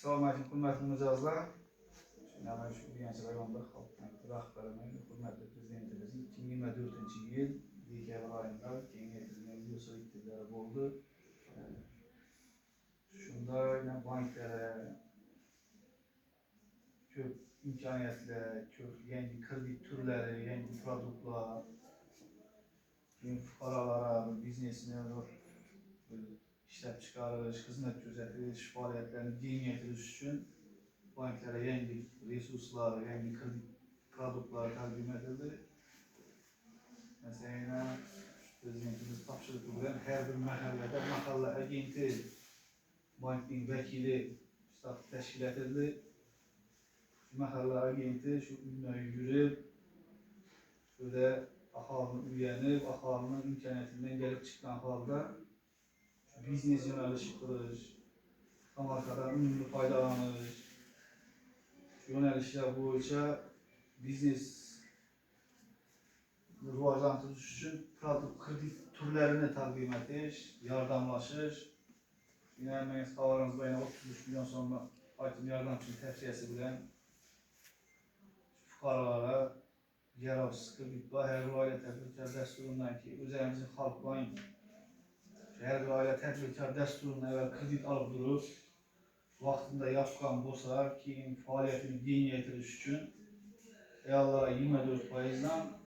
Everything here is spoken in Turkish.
Assalomu alaykum, hurmatli mijozlar. Hemen şu Biyanchi rayonida xalq banki rahbarining hurmatli prezidentimizning 2024-yil dekabr oyida kengaytirilgan videoselektivlari bo'ldi. Shunda banklari ko'p imkoniyatlar, ko'p yangi kredit turlari, yangi produktlar, fuqarolar biznesini ishlab chiqarish, xizmat ko'rsatish faoliyatlarini kengaytirish uchun banklere yangi resurslar, yangi kredit produktlar taqdim edildi. Mesela prezidentimiz topshirig'i bilan her bir mahallede mahalla agenti, bankning vakili shtab tashkil etildi. Mahalla agenti shu uyma yurib, şöyle aholini uyanib, aholinin imkoniyatidan kelib chiqqan holda biznes yo'nalishi qurish, tomorqadan unumli foydalanish, yo'nalishlar bo'yicha biznes rivojlantirish uchun produkt kredit turlarini taqdim etish, yordamlashish. Yine sağlarımız bayına 33 milyon so'mlik aytim yordamchilik tavsiyasi bilan fuqarolara yarovsiz kredit va her bir oila tadbirkor dasturidan ki o'zimizning Xalq bank her bir oila tadbirkor dasturidan evvel kredit alıp turib vaqtida yapgan bo'lsa, keyin faoliyatini kengaytirish uchun ayollara 24%dan